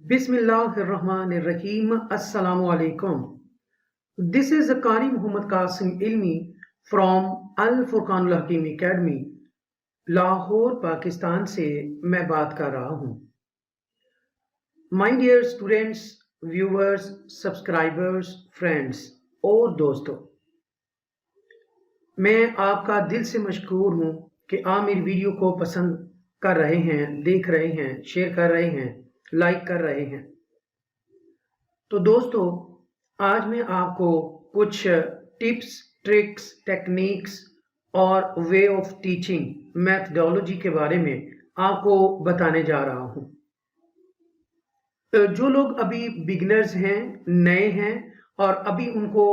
Bismillahirrahmanirrahim. Assalamu alaikum. This is Qari Muhammad Qasim Ilmi from Al Furqanul Hakim Academy, Lahore Pakistan से मैं बात कर रहा हूँ. My dear students, viewers, subscribers, friends और दोस्तों, मैं आपका दिल से मशकूर हूँ कि आप मेरी वीडियो को पसंद कर रहे हैं, देख रहे हैं, शेयर कर रहे हैं, लाइक कर रहे हैं. तो दोस्तों, आज मैं आपको कुछ टिप्स, ट्रिक्स, टेक्निक्स और वे ऑफ टीचिंग, मैथडोलॉजी के बारे में आपको बताने जा रहा हूं. जो लोग अभी बिगिनर्स हैं, नए हैं और अभी उनको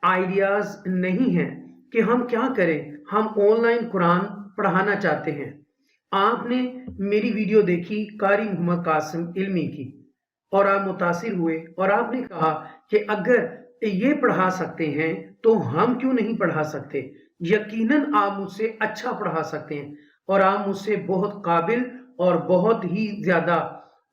आइडियाज नहीं हैं कि हम क्या करें, हम ऑनलाइन कुरान पढ़ाना चाहते हैं. आपने मेरी वीडियो देखी कारी मोहम्मद कासिम इल्मी की और आप मुतासिर हुए और आपने कहा कि अगर ये पढ़ा सकते हैं तो हम क्यों नहीं पढ़ा सकते. यकीनन आप मुझसे अच्छा पढ़ा सकते हैं और आप मुझसे बहुत काबिल और बहुत ही ज्यादा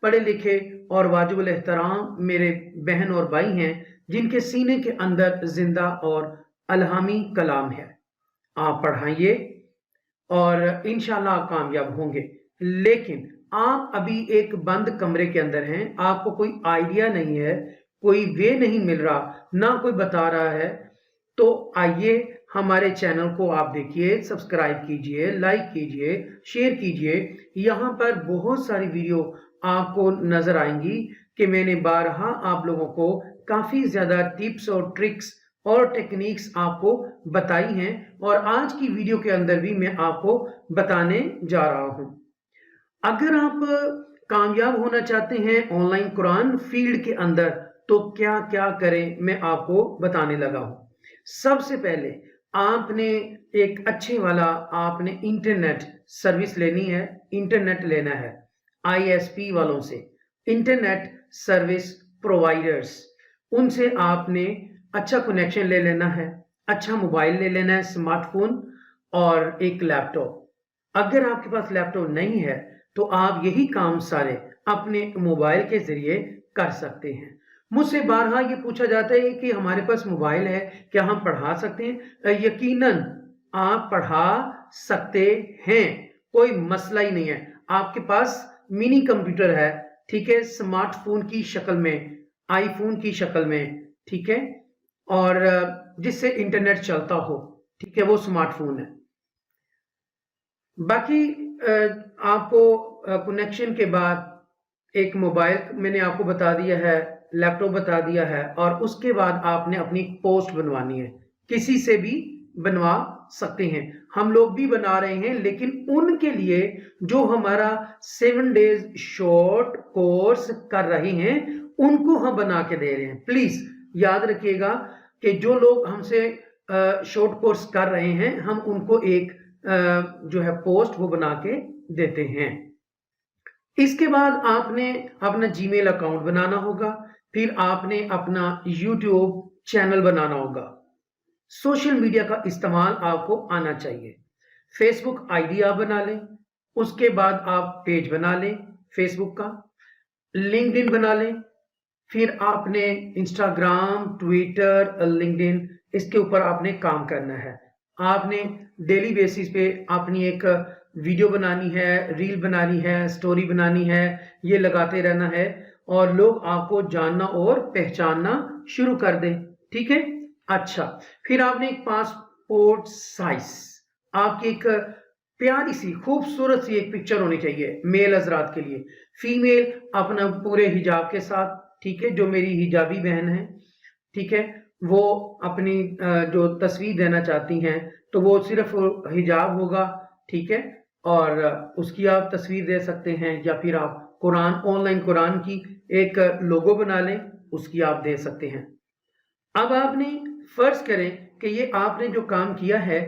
पढ़े लिखे और वाजिबुल एहतराम मेरे बहन और भाई हैं जिनके सीने के अंदर जिंदा और अल्हामी कलाम है. आप पढ़ाइए और इंशाल्लाह कामयाब होंगे. लेकिन आप अभी एक बंद कमरे के अंदर हैं, आपको कोई आइडिया नहीं है, कोई वे नहीं मिल रहा, ना कोई बता रहा है. तो आइए हमारे चैनल को आप देखिए, सब्सक्राइब कीजिए, लाइक कीजिए, शेयर कीजिए. यहाँ पर बहुत सारी वीडियो आपको नजर आएंगी कि मैंने बारहा आप लोगों को काफी ज्यादा टिप्स और ट्रिक्स और टेक्निक्स आपको बताई हैं और आज की वीडियो के अंदर भी मैं आपको बताने जा रहा हूं. अगर आप कामयाब होना चाहते हैं ऑनलाइन कुरान फील्ड के अंदर तो क्या क्या करें, मैं आपको बताने लगा हूं. सबसे पहले आपने एक अच्छे वाला आपने इंटरनेट सर्विस लेनी है, इंटरनेट लेना है आईएसपी वालों से, इंटरनेट सर्विस प्रोवाइडर्स. उनसे आपने अच्छा कनेक्शन ले लेना है, अच्छा मोबाइल ले लेना है, स्मार्टफोन और एक लैपटॉप. अगर आपके पास लैपटॉप नहीं है तो आप यही काम सारे अपने मोबाइल के जरिए कर सकते हैं. मुझसे बारहा ये पूछा जाता है कि हमारे पास मोबाइल है, क्या हम पढ़ा सकते हैं. यकीनन आप पढ़ा सकते हैं, कोई मसला ही नहीं है. आपके पास मिनी कंप्यूटर है, ठीक है, स्मार्टफोन की शक्ल में, आईफोन की शक्ल में, ठीक है, और जिससे इंटरनेट चलता हो, ठीक है, वो स्मार्टफोन है. बाकी आपको कनेक्शन के बाद एक मोबाइल मैंने आपको बता दिया है, लैपटॉप बता दिया है और उसके बाद आपने अपनी पोस्ट बनवानी है. किसी से भी बनवा सकते हैं, हम लोग भी बना रहे हैं, लेकिन उनके लिए जो हमारा 7 डेज शॉर्ट कोर्स कर रहे हैं उनको हम बना के दे रहे हैं. प्लीज याद रखिएगा कि जो लोग हमसे शॉर्ट कोर्स कर रहे हैं हम उनको एक जो है पोस्ट वो बना के देते हैं. इसके बाद आपने अपना जीमेल अकाउंट बनाना होगा, फिर आपने अपना यूट्यूब चैनल बनाना होगा. सोशल मीडिया का इस्तेमाल आपको आना चाहिए. फेसबुक आईडी आप बना लें, उसके बाद आप पेज बना लें फेसबुक का, लिंक्डइन बना लें, फिर आपने इंस्टाग्राम, ट्विटर, लिंक्डइन, इसके ऊपर आपने काम करना है. आपने डेली बेसिस पे अपनी एक वीडियो बनानी है, रील बनानी है, स्टोरी बनानी है, ये लगाते रहना है और लोग आपको जानना और पहचानना शुरू कर दें. ठीक है. अच्छा, फिर आपने एक पासपोर्ट साइज, आपकी एक प्यारी सी खूबसूरत सी एक पिक्चर होनी चाहिए मेल हजरात के लिए. फीमेल अपना पूरे हिजाब के साथ, ठीक है, जो मेरी हिजाबी बहन है, ठीक है, वो अपनी जो तस्वीर देना चाहती हैं तो वो सिर्फ हिजाब होगा, ठीक है, और उसकी आप तस्वीर दे सकते हैं या फिर आप कुरान, ऑनलाइन कुरान की एक लोगो बना लें, उसकी आप दे सकते हैं. अब आपने फर्ज करें कि ये आपने जो काम किया है,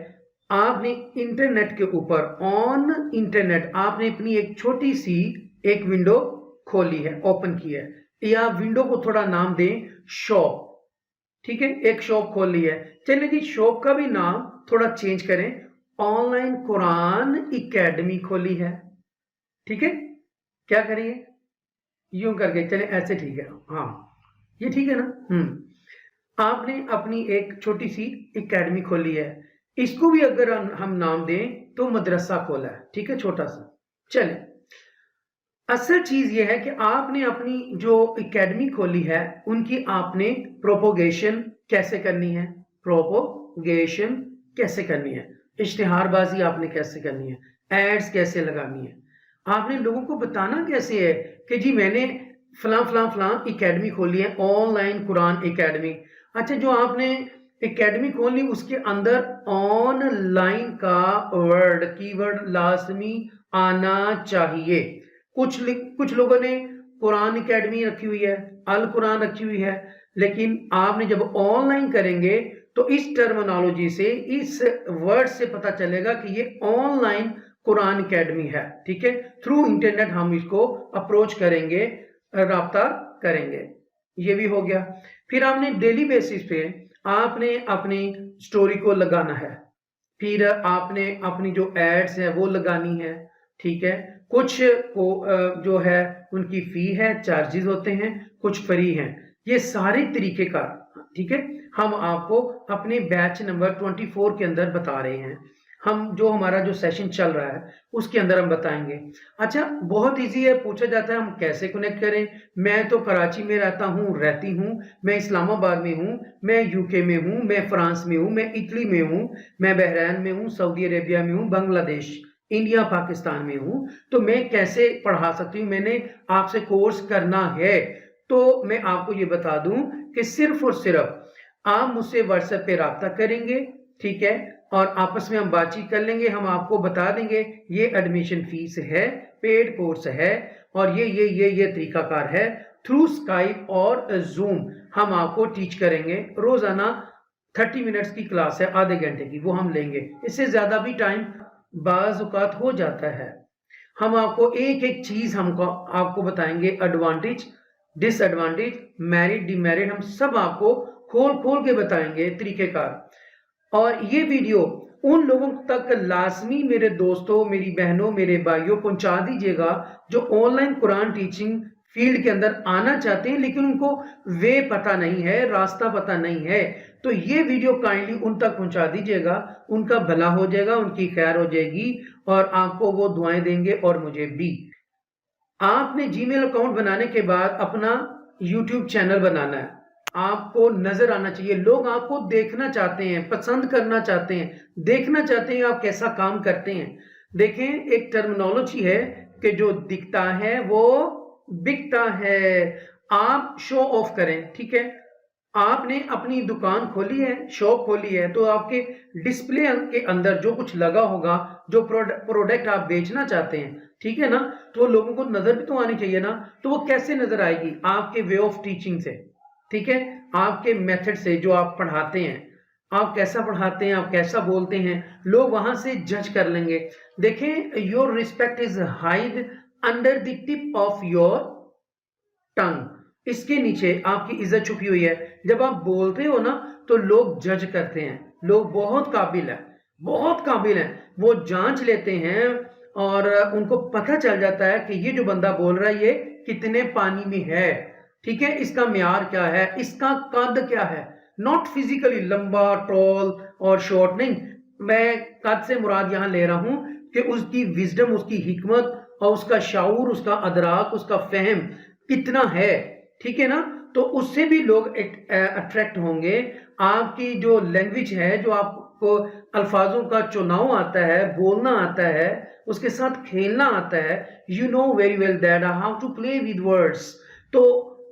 आपने इंटरनेट के ऊपर ऑन इंटरनेट आपने अपनी एक छोटी सी एक विंडो खोली है, ओपन की है, या विंडो को थोड़ा नाम दें शॉप. ठीक है, एक शॉप खोल ली है. चलिए जी, शॉप का भी नाम थोड़ा चेंज करें, ऑनलाइन कुरान एकेडमी खोली है. ठीक है, क्या करिए, यूं करके चले, ऐसे ठीक है, हाँ ये ठीक है ना। आपने अपनी एक छोटी सी एकेडमी खोली है, इसको भी अगर हम नाम दें तो मदरसा खोला है, ठीक है, छोटा सा। चले, असल चीज ये है कि आपने अपनी जो एकेडमी खोली है उनकी आपने प्रोपोगेशन कैसे करनी है, प्रोपोगेशन कैसे करनी है, इश्तिहारबाजी आपने कैसे करनी है, एड्स कैसे लगानी है, आपने लोगों को बताना कैसे है कि जी मैंने फलां फलां फलां एकेडमी खोली है, ऑनलाइन कुरान एकेडमी। अच्छा, जो आपने एकेडमी खोली उसके अंदर ऑनलाइन का वर्ड, कीवर्ड लाजमी आना चाहिए। कुछ लोगों ने कुरान एकेडमी रखी हुई है, अल कुरान रखी हुई है, लेकिन आपने जब ऑनलाइन करेंगे तो इस टर्मिनोलॉजी से, इस वर्ड से पता चलेगा कि ये ऑनलाइन कुरान एकेडमी है, ठीक है। थ्रू इंटरनेट हम इसको अप्रोच करेंगे, राब्ता करेंगे, ये भी हो गया। फिर आपने डेली बेसिस पे आपने अपनी स्टोरी को लगाना है, फिर आपने अपनी जो एड्स है वो लगानी है, ठीक है। कुछ को जो है उनकी फी है, चार्जेस होते हैं, कुछ फ्री हैं, ये सारे तरीके का, ठीक है, हम आपको अपने बैच नंबर 24 के अंदर बता रहे हैं। हम जो हमारा जो सेशन चल रहा है उसके अंदर हम बताएंगे। अच्छा, बहुत इजी है, पूछा जाता है हम कैसे कनेक्ट करें। मैं तो कराची में रहती हूँ, मैं इस्लामाबाद में हूँ, मैं यूके में हूँ, मैं फ्रांस में हूँ, मैं इटली में हूँ, मैं बहरीन में हूँ, सऊदी अरेबिया में हूँ, बांग्लादेश, इंडिया, पाकिस्तान में हूँ, तो मैं कैसे पढ़ा सकती हूँ, मैंने आपसे कोर्स करना है। तो मैं आपको ये बता दूं कि सिर्फ और सिर्फ आप मुझसे व्हाट्सएप पे राब्ता करेंगे, ठीक है, और आपस में हम बातचीत कर लेंगे, हम आपको बता देंगे ये एडमिशन फीस है, पेड कोर्स है, और ये तरीकाकार है। थ्रू स्काइप और जूम हम आपको टीच करेंगे, रोजाना 30 मिनट्स की क्लास है, आधे घंटे की, वो हम लेंगे, इससे ज्यादा भी टाइम बाज़ औक़ात हो जाता है। हम आपको एक एक चीज आपको बताएंगे, एडवांटेज, डिसएडवांटेज, मेरिट, डिमेरिट, हम सब आपको खोल के बताएंगे तरीकेकार। और ये वीडियो उन लोगों तक लाजमी, मेरे दोस्तों, मेरी बहनों, मेरे भाइयों, पहुंचा दीजिएगा जो ऑनलाइन कुरान टीचिंग फील्ड के अंदर आना चाहते हैं लेकिन उनको वे पता नहीं है, रास्ता पता नहीं है। तो ये वीडियो काइंडली उन तक पहुंचा दीजिएगा, उनका भला हो जाएगा, उनकी खैर हो जाएगी, और आपको वो दुआएं देंगे और मुझे भी। आपने जीमेल अकाउंट बनाने के बाद अपना यूट्यूब चैनल बनाना है, आपको नजर आना चाहिए, लोग आपको देखना चाहते हैं, पसंद करना चाहते हैं, देखना चाहते हैं आप कैसा काम करते हैं। देखें, एक टर्मिनोलॉजी है कि जो दिखता है वो बिकता है। आप शो ऑफ करें, ठीक है, आपने अपनी दुकान खोली है, शॉप खोली है, तो आपके डिस्प्ले के अंदर जो कुछ लगा होगा, जो प्रोडक्ट आप बेचना चाहते हैं, ठीक है ना, तो लोगों को नजर भी तो आनी चाहिए ना। तो वो कैसे नजर आएगी? आपके वे ऑफ टीचिंग से, ठीक है, आपके मेथड से, जो आप पढ़ाते हैं, आप कैसा पढ़ाते हैं, आप कैसा बोलते हैं, लोग वहां से जज कर लेंगे। देखें, your respect is hide under the tip of your tongue, इसके नीचे आपकी इज्जत छुपी हुई है। जब आप बोलते हो ना तो लोग जज करते हैं, लोग बहुत काबिल है, बहुत काबिल है, वो जांच लेते हैं और उनको पता चल जाता है कि ये जो बंदा बोल रहा है ये कितने पानी में है, ठीक है, इसका म्यार क्या है, इसका कद क्या है, नॉट फिजिकली लंबा, टॉल और शॉर्ट नहीं, मैं कद से मुराद यहां ले रहा हूं कि उसकी विजडम, उसकी हिकमत और उसका शाऊर, उसका अदराक, उसका फहम कितना है, ठीक है ना। तो उससे भी लोग अट्रैक्ट होंगे। आपकी जो लैंग्वेज है, जो आपको अल्फाजों का चुनाव आता है, बोलना आता है, उसके साथ खेलना आता है, you know very well that how to play with words, तो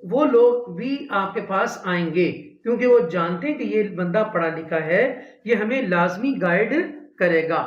वो लोग भी आपके पास आएंगे क्योंकि वो जानते हैं कि ये बंदा पढ़ा लिखा है, ये हमें लाजमी गाइड करेगा।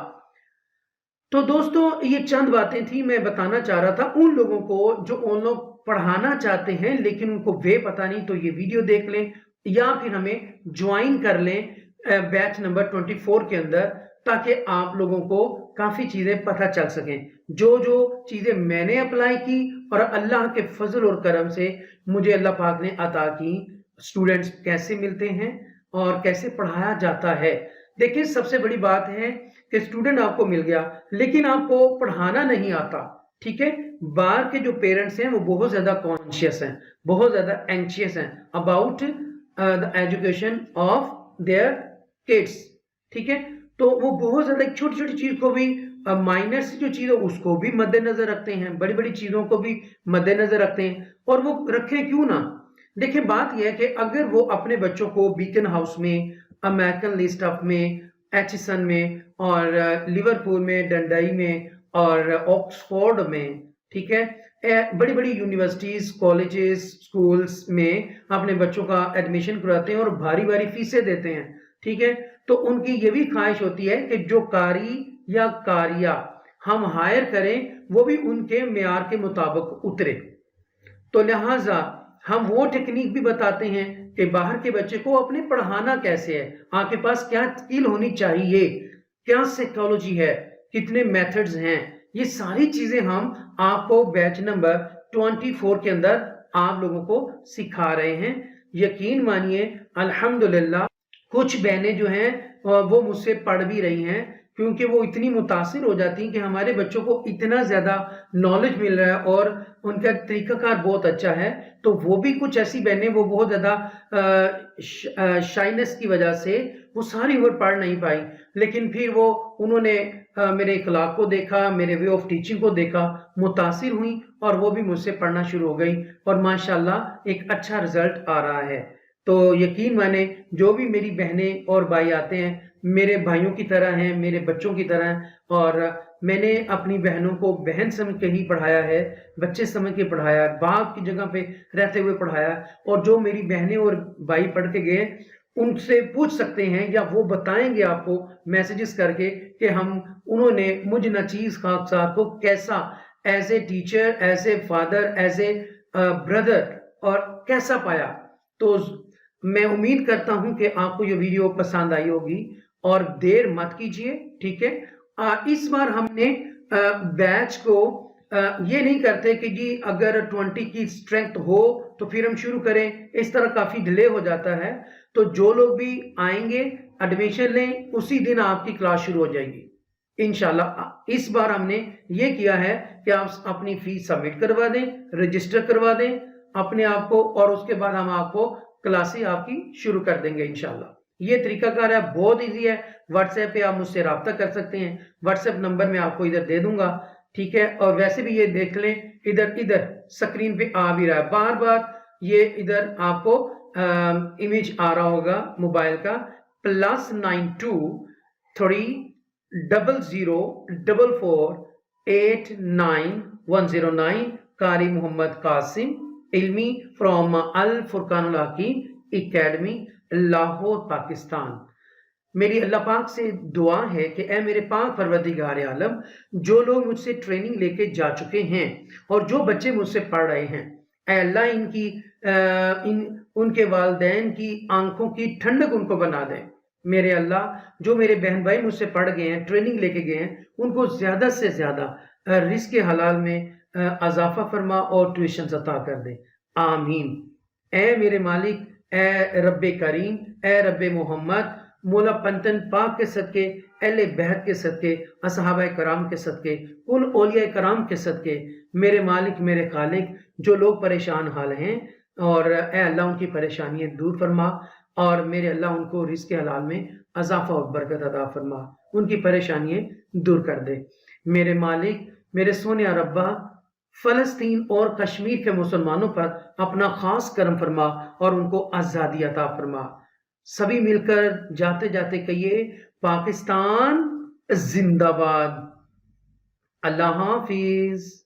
तो दोस्तों, ये चंद बातें थी मैं बताना चाह रहा था उन लोगों को जो उन लोग पढ़ाना चाहते हैं लेकिन उनको वे पता नहीं, तो ये वीडियो देख लें या फिर हमें ज्वाइन कर लें बैच नंबर 24 के अंदर, ताकि आप लोगों को काफी चीजें पता चल सकें। जो जो चीजें मैंने अप्लाई की और अल्लाह के फजल और करम से मुझे अल्लाह पाक ने अता की, स्टूडेंट्स कैसे मिलते हैं और कैसे पढ़ाया जाता है। देखिए, सबसे बड़ी बात है कि स्टूडेंट आपको मिल गया लेकिन आपको पढ़ाना नहीं आता, ठीक है। बाहर के जो पेरेंट्स हैं वो बहुत ज्यादा कॉन्शियस हैं, बहुत ज्यादा एंशियस हैं about the education of their kids, ठीक है। तो वो बहुत ज्यादा छोटी छोटी चीज को भी, माइनर सी जो चीज है उसको भी मद्देनजर रखते हैं, बड़ी बड़ी चीजों को भी मद्देनजर रखते हैं। और वो रखें क्यों ना। देखिए बात यह है कि अगर वो अपने बच्चों को बीकन हाउस में, अमेरिकन लिस्टफ में, एचिसन में और लिवरपूल में, डंडाई में और ऑक्सफोर्ड में, ठीक है, बड़ी बड़ी यूनिवर्सिटीज, कॉलेजेस, स्कूल्स में अपने बच्चों का एडमिशन कराते हैं और भारी भारी फीसें देते हैं, ठीक है। तो उनकी ये भी ख्वाहिश होती है कि जो कारी या कारिया हम हायर करें वो भी उनके मेयार के मुताबिक उतरे। तो लिहाजा हम वो टेक्निक भी बताते हैं कि बाहर के बच्चे को अपने पढ़ाना कैसे है, आपके पास क्या स्किल होनी चाहिए, क्या साइकोलॉजी है, कितने मेथड्स हैं, ये सारी चीजें हम आपको बैच नंबर 24 के अंदर आप लोगों को सिखा रहे हैं। यकीन मानिए अल्हम्दुलिल्लाह कुछ बहनें जो हैं वो मुझसे पढ़ भी रही हैं, क्योंकि वो इतनी मुतासिर हो जाती हैं कि हमारे बच्चों को इतना ज्यादा नॉलेज मिल रहा है और उनका तरीकाकार बहुत अच्छा है। तो वो भी कुछ ऐसी बहनें वो बहुत ज्यादा शाइनेस की वजह से वो सारी उम्र पढ़ नहीं पाई, लेकिन फिर वो उन्होंने मेरे इखलाक को देखा, मेरे वे ऑफ टीचिंग को देखा, मुतासिर हुई और वो भी मुझसे पढ़ना शुरू हो गई और माशाल्लाह एक अच्छा रिजल्ट आ रहा है। तो यकीन माने जो भी मेरी बहनें और भाई आते हैं मेरे भाइयों की तरह हैं, मेरे बच्चों की तरह हैं, और मैंने अपनी बहनों को बहन समझ के ही पढ़ाया है, बच्चे समझ के पढ़ाया है, बाप की जगह पे रहते हुए पढ़ाया। और जो मेरी बहनें और भाई पढ़ के गए उनसे पूछ सकते हैं या वो बताएंगे आपको मैसेजेस करके कि हम उन्होंने मुझ नचीज खान साहब को कैसा as a teacher, as a father, as a brother और कैसा पाया। तो मैं उम्मीद करता हूं कि आपको ये वीडियो पसंद आई होगी और देर मत कीजिए, ठीक है। इस बार हमने बैच को ये नहीं करते कि जी अगर 20 की स्ट्रेंथ हो तो फिर हम शुरू करें, इस तरह काफी डिले हो जाता है। तो जो लोग भी आएंगे एडमिशन लें, उसी दिन आपकी क्लास शुरू हो जाएगी इंशाल्लाह। इस बार हमने ये किया है कि आप अपनी फीस सबमिट करवा दें, रजिस्टर करवा दें अपने आप को, और उसके बाद हम आपको क्लासें आपकी शुरू कर देंगे इंशाल्लाह। ये तरीकाकार है, बहुत इजी है। व्हाट्सएप पे आप मुझसे रब्ता कर सकते हैं, व्हाट्सएप नंबर मैं आपको इधर दे दूंगा, ठीक है। और वैसे भी ये देख लें, इधर इधर स्क्रीन पे आ भी रहा है, बार बार ये इधर आपको इमेज आ रहा होगा मोबाइल का, +923004489109 कारी मोहम्मद कासिम इल्मी फ्रॉम अल फुरकानुल हकीम एकेडमी लाहौर पाकिस्तान। मेरी अल्लाह पाक से दुआ है कि ए मेरे पाक परवरदिगार आलम, जो लोग मुझसे ट्रेनिंग लेके जा चुके हैं और जो बच्चे मुझसे पढ़ रहे हैं, ए अल्लाह इनकी उनके वालिदैन की आंखों की ठंडक उनको बना दे। मेरे अल्लाह जो मेरे बहन भाई मुझसे पढ़ गए हैं, ट्रेनिंग लेके गए हैं, उनको ज्यादा से ज्यादा रिस्क हलाल में अजाफा फरमा और ट्यूशन अता कर दे, आमीन। ए मेरे मालिक, ए रब्बे करीम, ए रब्बे मोहम्मद, मौला पंतन पाक के सदके, अहले बैत के सदके, असहाबा कराम के सदके, उन औलिया कराम के सदके, मेरे मालिक मेरे खालिक, जो लोग परेशान हाल हैं, और ए अल्लाह उनकी परेशानियां दूर फरमा, और मेरे अल्लाह उनको रिस्क हलाल में अजाफा और बरकत अता फरमा, उनकी परेशानियां दूर कर दे। मेरे मालिक मेरे सोने रब्बा, फलस्तीन और कश्मीर के मुसलमानों पर अपना खास करम फरमा और उनको आजादी अता फरमा। सभी मिलकर जाते जाते कहिए, पाकिस्तान जिंदाबाद। अल्लाह हाफिज।